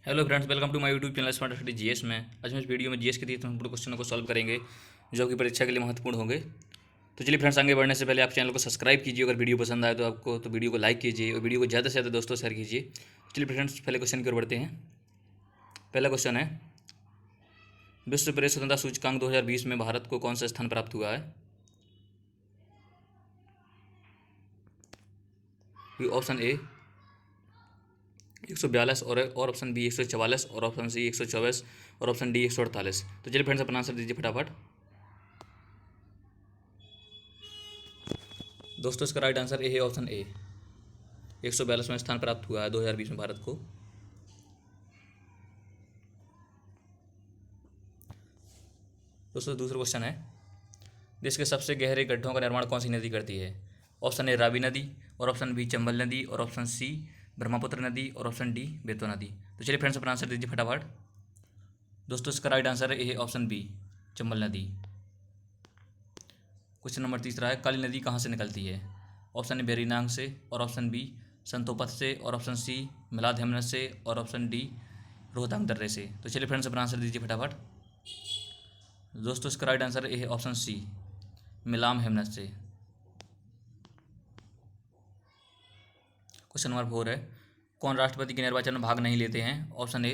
Hello friends, welcome to my YouTube channel smart study GS में। आज हम इस वीडियो में जीएस के 30 महत्वपूर्ण क्वेश्चनों को सॉल्व करेंगे जो कि परीक्षा के लिए महत्वपूर्ण होंगे। तो चलिए फ्रेंड्स, आगे बढ़ने से पहले आप चैनल को सब्सक्राइब कीजिए। अगर वीडियो पसंद आए तो आपको तो वीडियो को लाइक कीजिए और वीडियो को ज़्यादा से ज़्यादा दोस्तों शेयर कीजिए। चलिए फ्रेंड्स, पहले क्वेश्चन की ओर बढ़ते हैं। पहला क्वेश्चन है, विश्व प्रेस स्वतंत्रता सूचकांक 2020 में भारत को कौन सा स्थान प्राप्त हुआ है? ऑप्शन ए 142 और ऑप्शन बी 144 और ऑप्शन सी 124 और ऑप्शन डी 148। तो चलिए फ्रेंड्स, अपना आंसर दीजिए फटाफट। दोस्तों, इसका राइट आंसर ए है ऑप्शन ए। 142वां स्थान प्राप्त हुआ है 2020 में भारत को। दोस्तों, दूसरा क्वेश्चन है, देश के सबसे गहरे गड्ढों का निर्माण कौन सी नदी करती है? ऑप्शन ए रावी नदी और ऑप्शन बी चंबल नदी और ऑप्शन सी ब्रह्मपुत्र नदी और ऑप्शन डी बेतवा नदी। तो चलिए फ्रेंड्स, अपना आंसर दीजिए फटाफट। दोस्तों, इसका राइट आंसर है ए ऑप्शन बी चंबल नदी। क्वेश्चन नंबर तीसरा है, काली नदी कहाँ से निकलती है? ऑप्शन ए बेरीनांग से और ऑप्शन बी संतोपत से और ऑप्शन सी मिलाद हेमनत से और ऑप्शन डी रोहतांग दर्रे से। तो चलिए फ्रेंड्स, अपना आंसर दीजिए फटाफट। दोस्तों, इसका राइट आंसर ए है ऑप्शन सी मिलाम हेमनत से। क्वेश्चन नंबर 4 है, कौन राष्ट्रपति के निर्वाचन में भाग नहीं लेते हैं? ऑप्शन ए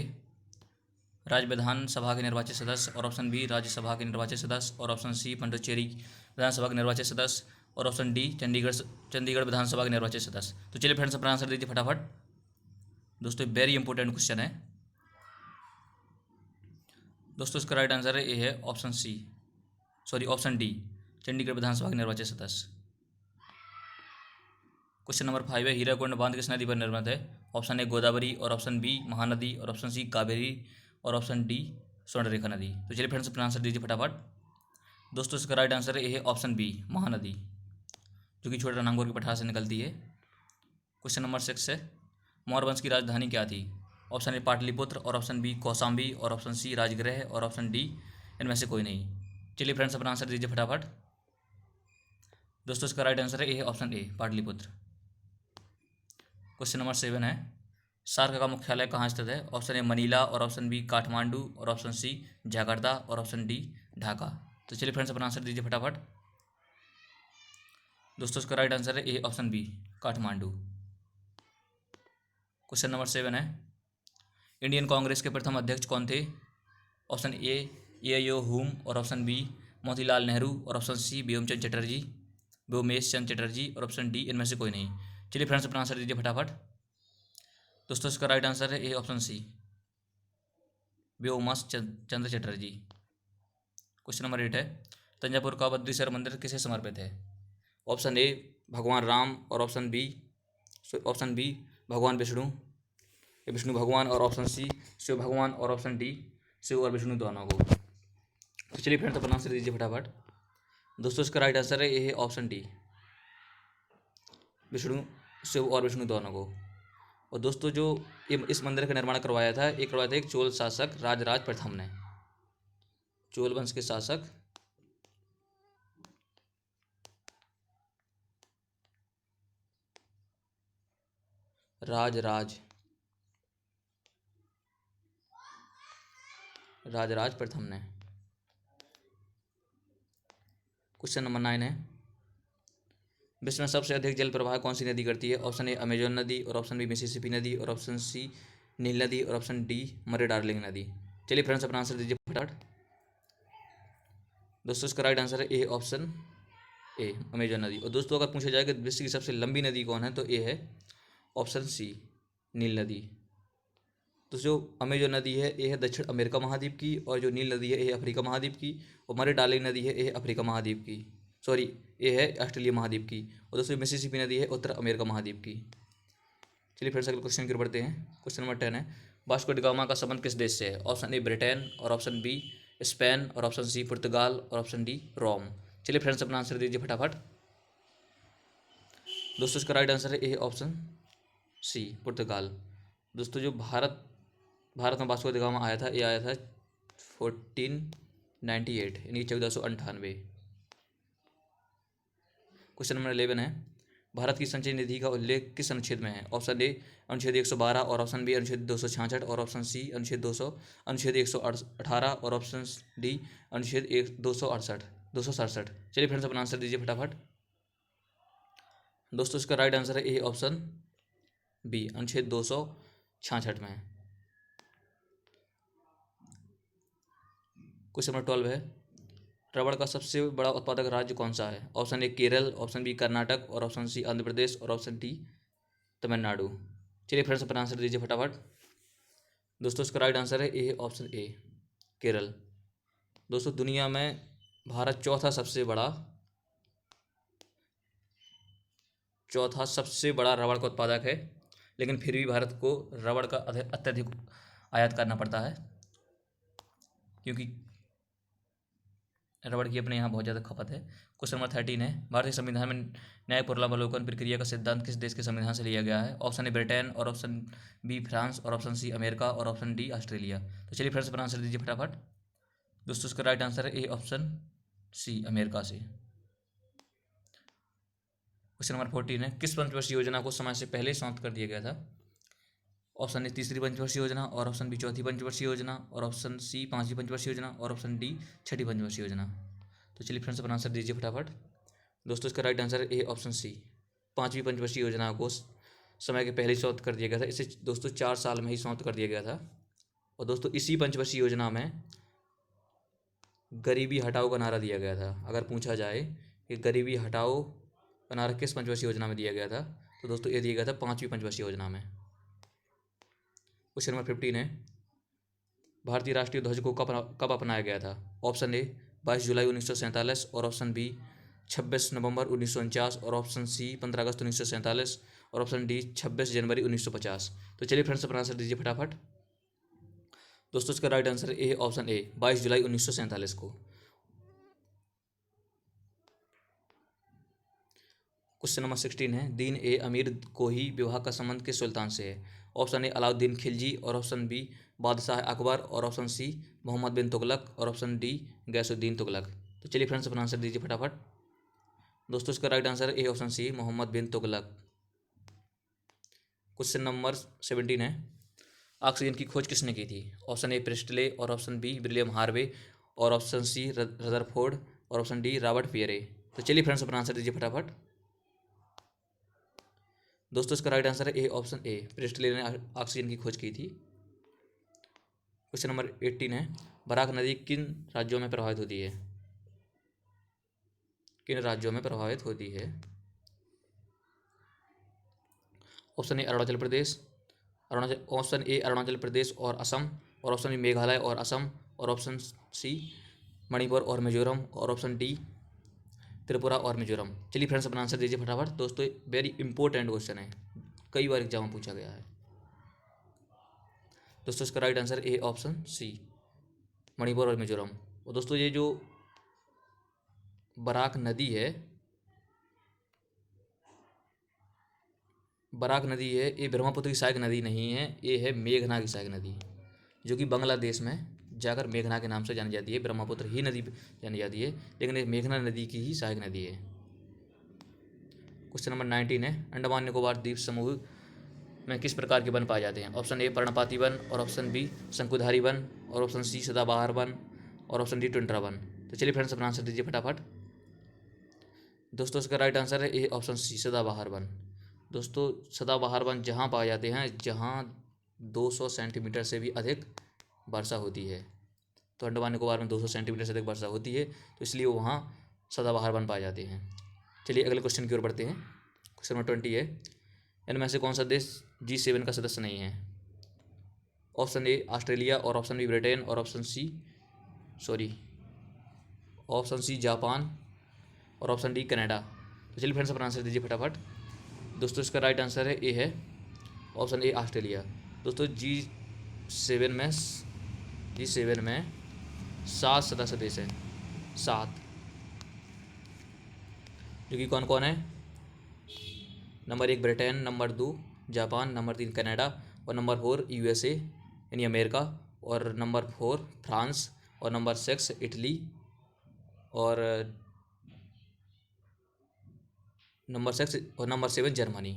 राज्य विधानसभा के निर्वाचित सदस्य और ऑप्शन बी राज्यसभा के निर्वाचित सदस्य और ऑप्शन सी पुडुचेरी विधानसभा के निर्वाचित सदस्य और ऑप्शन डी चंडीगढ़ विधानसभा के निर्वाचित सदस्य। तो चलिए फ्रेंड्स, अपना आंसर दीजिए फटाफट। दोस्तों, वेरी इंपॉर्टेंट क्वेश्चन है। दोस्तों, इसका राइट आंसर है ए है option C option D Chandigarh विधानसभा के निर्वाचित सदस्य। क्वेश्चन नंबर 5 है, हीराकुंड बांध किस नदी पर निर्मित है? ऑप्शन ए गोदावरी और ऑप्शन बी महानदी और ऑप्शन सी कावेरी और ऑप्शन डी स्वर्णरेखा नदी। तो चलिए फ्रेंड्स, अपना आंसर दीजिए फटाफट। दोस्तों, इसका राइट आंसर है ए है ऑप्शन बी महानदी, जो कि छोटे रनांगोर के पठार से निकलती है। क्वेश्चन नंबर 6 है, मौर्य वंश की राजधानी क्या थी? ऑप्शन ए पाटलिपुत्र और ऑप्शन बी कौशाम्बी और ऑप्शन सी राजगृह और ऑप्शन डी इनमें से कोई नहीं। चलिए फ्रेंड्स, अपना आंसर दीजिए फटाफट। दोस्तों, इसका राइट आंसर है A option A Pataliputra. Question number 7 है, सार्क का मुख्यालय कहाँ स्थित है? ऑप्शन ए मनीला और ऑप्शन बी काठमांडू और ऑप्शन सी जकार्ता और ऑप्शन डी ढाका। तो चलिए फ्रेंड्स, अपना आंसर दीजिए फटाफट। दोस्तों, इसका राइट आंसर है A option B Kathmandu. Question number 7 है, इंडियन कांग्रेस के प्रथम अध्यक्ष कौन थे? ऑप्शन ए यो हुम और ऑप्शन बी मोतीलाल नेहरू और ऑप्शन सी व्योमेश चंद्र चटर्जी और ऑप्शन डी इनमें से कोई नहीं। चलिए फ्रेंड्स, अपना आंसर दीजिए फटाफट। दोस्तों, इसका राइट आंसर है A option C Vyomesh Chandra Chatterjee. Question number 8 है, तंजावुर का बद्रीश्वर मंदिर किसे समर्पित है? ऑप्शन ए भगवान राम और ऑप्शन बी भगवान विष्णु भगवान और ऑप्शन सी शिव भगवान और ऑप्शन डी शिव और विष्णु दोनों को। तो चलिए फ्रेंड्स, अपना आंसर दीजिए फटाफट। दोस्तों, इसका राइट आंसर है ए है ऑप्शन डी शिव और विष्णु दोनों को। और दोस्तों, जो इस मंदिर का निर्माण करवाया था एक चोल शासक राजराज प्रथम ने। चोल वंश के शासक राजराज प्रथम ने। क्वेश्चन नंबर 9 है, विश्व में सबसे अधिक जल प्रवाह कौन सी नदी करती है? ऑप्शन ए अमेजोन नदी और ऑप्शन बी मिसिसिपी नदी और ऑप्शन सी नील नदी और ऑप्शन डी मरे डार्लिंग नदी। चलिए फ्रेंड्स, अपना आंसर दीजिए फटाफट। दोस्तों, इसका राइट आंसर है ए ऑप्शन ए अमेजोन नदी। और दोस्तों, अगर पूछा जाए कि विश्व की सबसे लंबी नदी कौन है, तो ए है ऑप्शन सी नील नदी। तो जो अमेजोन नदी है ये है दक्षिण अमेरिका महाद्वीप की, और जो नील नदी है ये अफ्रीका महाद्वीप की, और मरे डार्लिंग नदी है ये अफ्रीका महाद्वीप की, ये है ऑस्ट्रेलिया महाद्वीप की। और दोस्तों, मिसिसिपी नदी है उत्तर अमेरिका महाद्वीप की। चलिए फिर से अगले क्वेश्चन की ओर बढ़ते हैं। क्वेश्चन नंबर 10 है, वास्को डी गामा का संबंध किस देश से है? ऑप्शन ए ब्रिटेन और ऑप्शन बी स्पेन और ऑप्शन सी पुर्तगाल और ऑप्शन डी रोम। चलिए फ्रेंड्स, अपना आंसर दीजिए फटाफट। दोस्तों, इसका राइट आंसर है ए ऑप्शन सी पुर्तगाल। दोस्तों, जो भारत में वास्को डी गामा आया था, ये आया था 1498 यानी 1498। क्वेश्चन नंबर 11 है, भारत की संचय निधि का उल्लेख किस अनुच्छेद में है? ऑप्शन ए अनुच्छेद 112 और ऑप्शन बी अनुच्छेद 266 और ऑप्शन सी अनुच्छेद 118 और ऑप्शन डी अनुच्छेद 267। चलिए फ्रेंड्स अपना आंसर दीजिए फटाफट। दोस्तों इसका राइट आंसर है ए ऑप्शन बी अनुच्छेद 266 में। क्वेश्चन नंबर 12 है, रबड़ का सबसे बड़ा उत्पादक राज्य कौन सा है? Option A Kerala, option B Karnataka और ऑप्शन सी आंध्र प्रदेश और ऑप्शन डी तमिलनाडु। चलिए फ्रेंड्स अपना आंसर दीजिए फटाफट। दोस्तों इसका राइट आंसर है ए ऑप्शन ए केरल। दोस्तों दुनिया में भारत चौथा सबसे बड़ा रबड़ का उत्पादक है, लेकिन फिर भी भारत को रबड़ का अत्यधिक आयात करना पड़ता है, क्योंकि रबड़ की अपने यहाँ बहुत ज़्यादा खपत है। क्वेश्चन नंबर 13 है, भारतीय संविधान में न्याय पुनर्वलोकन प्रक्रिया का सिद्धांत किस देश के संविधान से लिया गया है? ऑप्शन ए ब्रिटेन और ऑप्शन बी फ्रांस और ऑप्शन सी अमेरिका और ऑप्शन डी ऑस्ट्रेलिया। तो चलिए फ्रेंड्स अपना आंसर दीजिए फटाफट। दोस्तों इसका राइट आंसर है ए ऑप्शन सी अमेरिका से। क्वेश्चन नंबर 14 है, किस पंचवर्षीय योजना को समय से पहले समाप्त कर दिया गया था? ऑप्शन ए तीसरी पंचवर्षीय योजना और ऑप्शन बी चौथी पंचवर्षीय योजना और ऑप्शन सी पांचवी पंचवर्षीय योजना और ऑप्शन डी छठी पंचवर्षीय योजना। तो चलिए फ्रेंड्स अपना आंसर दीजिए फटाफट। दोस्तों इसका राइट आंसर है ए ऑप्शन सी पांचवी पंचवर्षीय योजना को समय के पहले समाप्त कर दिया गया था। इसे दोस्तों 4 साल में ही समाप्त कर दिया गया था। और दोस्तों इसी पंचवर्षीय योजना में गरीबी हटाओ का नारा दिया गया था। अगर पूछा जाए कि गरीबी हटाओ का नारा किस पंचवर्षीय योजना में दिया गया था, तो दोस्तों ये दिया गया था पांचवी पंचवर्षीय योजना में। क्वेश्चन नंबर 15 है, भारतीय राष्ट्रीय ध्वज को कब अपनाया गया था? ऑप्शन ए 22 जुलाई 1947 और ऑप्शन बी 26 नवंबर 1949 और ऑप्शन सी 15 अगस्त 1947 और ऑप्शन डी 26 जनवरी 1950। तो चलिए फ्रेंड्स अपना आंसर दीजिए फटाफट। दोस्तों इसका right answer A option A 22 जुलाई 1947 को। क्वेश्चन नंबर 16 है, दीन ए अमीर को ही विवाह का संबंध किस सुल्तान से है? ऑप्शन ए अलाउद्दीन खिलजी और ऑप्शन बी बादशाह अकबर और ऑप्शन सी मोहम्मद बिन तुगलक और ऑप्शन डी गैसुद्दीन तुगलक। तो चलिए फ्रेंड्स अपना आंसर दीजिए फटाफट। दोस्तों इसका राइट आंसर है A option C Muhammad bin Tughlaq. Question number 17 है, ऑक्सीजन की खोज किसने की थी? ऑप्शन ए प्रिस्टले और ऑप्शन बी विलियम हार्वे और ऑप्शन सी रदरफोर्ड और ऑप्शन डी रॉबर्ट पियरे। तो चलिए फ्रेंड्स अपना आंसर दीजिए फटाफट। दोस्तों इसका राइट आंसर है ए ऑप्शन ए प्रिस्टले ने ऑक्सीजन की खोज की थी। क्वेश्चन नंबर 18 है, बराक नदी किन राज्यों में प्रभावित होती है? किन राज्यों में प्रभावित होती है? Option A Arunachal Pradesh option A Arunachal Pradesh और असम और ऑप्शन बी मेघालय और असम और ऑप्शन सी मणिपुर और मिजोरम और ऑप्शन डी त्रिपुरा और मिजोरम। चलिए फ्रेंड्स अपना आंसर दीजिए फटाफट। दोस्तों वेरी इंपॉर्टेंट क्वेश्चन है, कई बार एग्जाम में पूछा गया है। दोस्तों इसका right answer A option C Manipur और मिजोरम। और दोस्तों ये जो बराक नदी है ये ब्रह्मपुत्र की सहायक नदी नहीं है, ये है मेघना की सहायक नदी, जो कि बांग्लादेश में जाकर मेघना के नाम से जानी जाती है। ब्रह्मपुत्र ही नदी जानी जाती है, लेकिन ये मेघना नदी की ही सहायक नदी है। क्वेश्चन नंबर 19 है, अंडमान निकोबार द्वीप समूह में किस प्रकार के वन पाए जाते हैं? ऑप्शन ए पर्णपाती वन और ऑप्शन बी शंकुधारी वन और ऑप्शन सी सदाबहार वन और ऑप्शन डी टुंड्रा वन। तो चलिए फ्रेंड्स अपना आंसर दीजिए फटाफट। दोस्तों इसका राइट आंसर है ए ऑप्शन सी सदाबहार वन। दोस्तों सदाबहार वन जहाँ पाए जाते हैं जहाँ 200 सेंटीमीटर से भी अधिक वर्षा होती है। तो अंडमान निकोबार में 200 सेंटीमीटर से अधिक वर्षा होती है, तो इसलिए वहाँ सदाबहार वन पाए जाते हैं। चलिए अगले क्वेश्चन की ओर बढ़ते हैं। क्वेश्चन नंबर 20 है, इनमें से कौन सा देश G7 का सदस्य नहीं है? ऑप्शन ए ऑस्ट्रेलिया और ऑप्शन बी ब्रिटेन और ऑप्शन सी जापान और ऑप्शन डी कनाडा। तो चलिए फ्रेंड्स अपना आंसर दीजिए फटाफट। दोस्तों इसका राइट आंसर है ए है ऑप्शन ए ऑस्ट्रेलिया। दोस्तों G7 में 7 सदस्य देश हैं, 7, जो कि कौन कौन है? Number 1 Britain, number 2 Japan, number 3 Canada और नंबर 4 USA यानी अमेरिका और नंबर 4 फ्रांस और नंबर 6 इटली और नंबर 6 और नंबर 7 जर्मनी।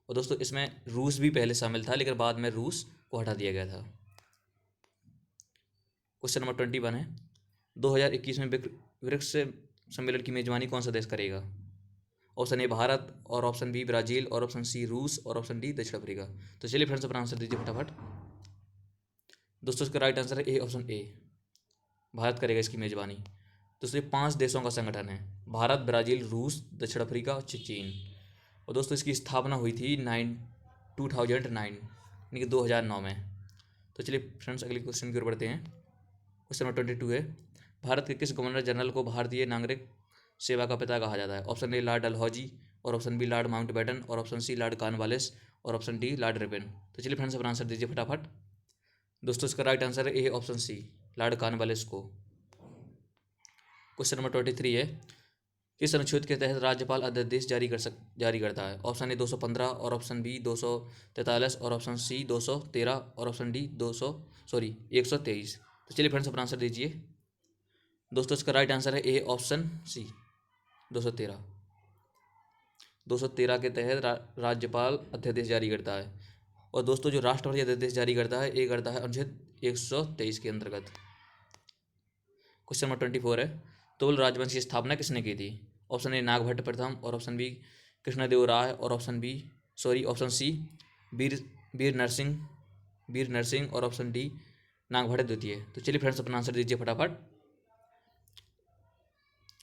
और दोस्तों इसमें रूस भी पहले शामिल था, लेकिन बाद में रूस को हटा दिया गया था। क्वेश्चन नंबर 21 है, 2021 में ब्रिक्स सम्मेलन की मेजबानी कौन सा देश करेगा? ऑप्शन ए भारत, और ऑप्शन बी ब्राज़ील, और ऑप्शन सी रूस, और ऑप्शन डी दक्षिण अफ्रीका। तो चलिए फ्रेंड्स अपना आंसर दीजिए फटाफट। दोस्तों इसका राइट आंसर है ए, ऑप्शन ए, भारत करेगा इसकी मेजबानी। दोस्तों ये 5 देशों का संगठन है, भारत, ब्राज़ील, रूस, दक्षिण अफ्रीका और चीन। और दोस्तों इसकी स्थापना हुई थी 2009 यानी कि 2009 में। तो चलिए फ्रेंड्स अगले क्वेश्चन की ओर बढ़ते हैं। क्वेश्चन नंबर 22 है, भारत के किस गवर्नर जनरल को भारतीय नागरिक सेवा का पिता कहा जाता है? ऑप्शन ए लॉर्ड डलहौजी, और ऑप्शन बी लॉर्ड माउंटबेटन, और ऑप्शन सी लॉर्ड कॉर्नवालिस, और ऑप्शन डी लॉर्ड रिपन। तो चलिए फ्रेंड्स अपना आंसर दीजिए फटाफट। दोस्तों इसका राइट आंसर है A, option C, Lord Cornwallis को। क्वेश्चन नंबर 23 है, किस अनुच्छेद के तहत राज्यपाल अध्यादेश जारी करता है? ऑप्शन ए 215, और ऑप्शन बी 243, और ऑप्शन सी 213, और ऑप्शन डी 123। तो चलिए फ्रेंड्स अपना आंसर दीजिए। दोस्तों इसका राइट आंसर है ए, ऑप्शन सी, 213। 213 के तहत राज्यपाल अध्यादेश जारी करता है। और दोस्तों जो राष्ट्रपति अध्यादेश जारी करता है ये करता है अनुच्छेद 123 के अंतर्गत। क्वेश्चन नंबर 24 है, तोल राजवंश की स्थापना किसने की थी? ऑप्शन ए नागभट्ट प्रथम, और ऑप्शन बी कृष्णदेव राय, और ऑप्शन सी वीर नरसिंह, और ऑप्शन डी नागभट्ट द्वितीय। तो चलिए फ्रेंड्स अपना आंसर दीजिए फटाफट।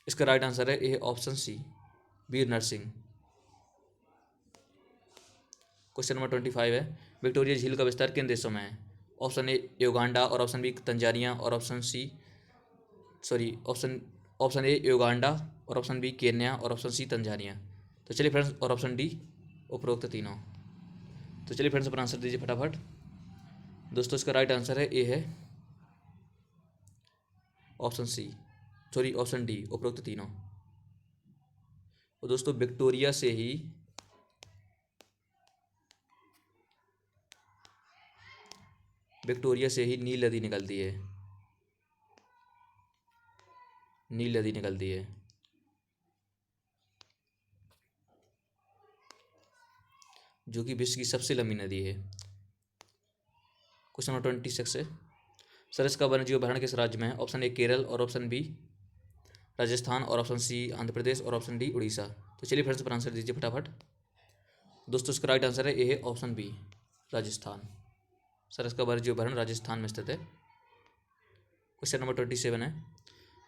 इसका राइट आंसर है A, option C, Veer Narasimha. Question number 25 है, विक्टोरिया झील का विस्तार किन देशों में है? ऑप्शन ए युगांडा, और ऑप्शन बी तंजानिया, और ऑप्शन ए युगांडा, और ऑप्शन बी केन्या, और ऑप्शन सी तंजानिया। तो चलिए फ्रेंड्स, और ऑप्शन डी उपरोक्त तीनों। तो चलिए फ्रेंड्स अपना आंसर दीजिए फटाफट। दोस्तों इसका राइट आंसर है ए है ऑप्शन डी उपरोक्त तीनों। और दोस्तों विक्टोरिया से ही नील नदी निकलती है। जो कि विश्व की सबसे लंबी नदी है। क्वेश्चन नंबर 26 है, सरस का वन्यजीव अभयारण्य किस राज्य में है? ऑप्शन ए केरल, और ऑप्शन बी राजस्थान, और ऑप्शन सी आंध्र प्रदेश, और ऑप्शन डी उड़ीसा। तो चलिए फ्रेंड्स पर आंसर दीजिए फटाफट। दोस्तों इसका राइट आंसर है ए, ऑप्शन बी, राजस्थान। सरस का वन्यजीव अभयारण्य राजस्थान में स्थित है। क्वेश्चन नंबर 27 है,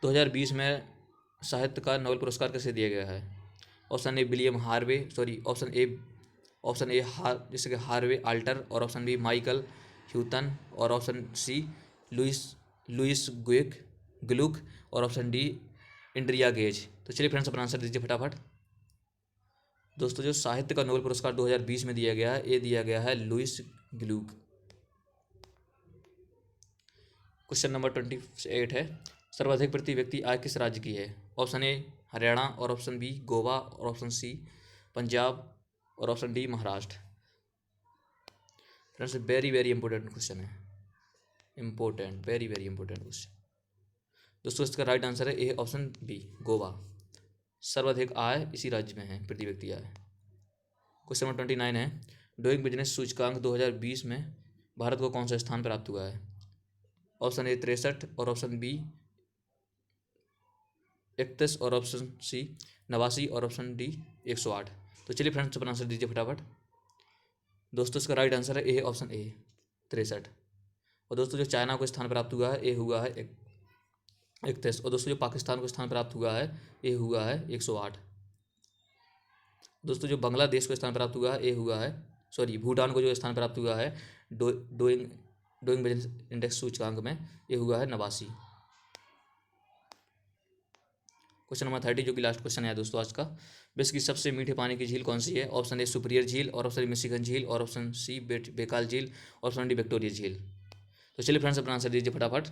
2020 में साहित्य का नोबेल पुरस्कार किसे दिया गया है? ऑप्शन ए विलियम हार्वे, जैसे कि हार्वे आल्टर, और ऑप्शन बी माइकल ह्यूटन, और ऑप्शन सी लुइस ग्लुक, और ऑप्शन डी इंड्रिया गेज। तो चलिए फ्रेंड्स अपना आंसर दीजिए फटाफट। दोस्तों जो साहित्य का नोबेल पुरस्कार 2020 में दिया गया है ये दिया गया है लुइस ग्लुक। क्वेश्चन नंबर 28 है, सर्वाधिक प्रति व्यक्ति आय किस राज्य की है? ऑप्शन ए हरियाणा, और ऑप्शन बी गोवा, और ऑप्शन सी पंजाब, और option D Maharashtra. Friends very very important question है, वेरी वेरी इंपॉर्टेंट क्वेश्चन। दोस्तों इसका राइट आंसर है ए, ऑप्शन बी, गोवा। सर्वाधिक आय इसी राज्य में है, प्रति व्यक्ति आय। क्वेश्चन नंबर 29 है, डूइंग बिजनेस सूचकांक 2020 में भारत को कौन सा स्थान प्राप्त हुआ है? ऑप्शन ए 63, और ऑप्शन बी 31, और ऑप्शन सी 89, और ऑप्शन डी 108। तो चलिए फ्रेंड्स अपना आंसर दीजिए फटाफट। दोस्तों इसका राइट आंसर है ए, ऑप्शन ए 63। और दोस्तों जो चाइना को स्थान प्राप्त हुआ है ये हुआ है 31, और दोस्तों जो पाकिस्तान को स्थान प्राप्त हुआ है ये हुआ है 108। दोस्तों जो बांग्लादेश को स्थान प्राप्त हुआ है ये हुआ है भूटान को जो स्थान प्राप्त हुआ है डूइंग बिजनेस इंडेक्स सूचकांक में ये हुआ है 89। क्वेश्चन नंबर 30 जो कि लास्ट क्वेश्चन है दोस्तों आज का, विश्व की सबसे मीठे पानी की झील कौन सी है? ऑप्शन ए सुपीरियर झील, और ऑप्शन मिशिगन झील, और ऑप्शन सी बेकाल झील, और ऑप्शन डी विक्टोरिया झील। तो चलिए फ्रेंड्स अपना आंसर दीजिए फटाफट।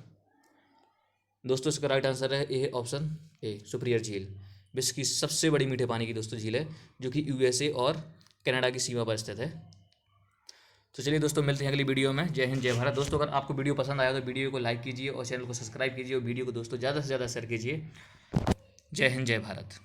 दोस्तों इसका राइट आंसर है ए, ऑप्शन ए सुपीरियर झील। विश्व की सबसे बड़ी मीठे पानी की दोस्तों झील है जो कि यूएसए और कनाडा की सीमा पर स्थित है। तो चलिए दोस्तों मिलते हैं अगली वीडियो में। जय हिंद, जय भारत। दोस्तों अगर आपको वीडियो पसंद आया तो वीडियो को लाइक कीजिए और चैनल को सब्सक्राइब कीजिए और वीडियो को दोस्तों ज़्यादा से ज़्यादा शेयर कीजिए। जय हिंद, जय भारत।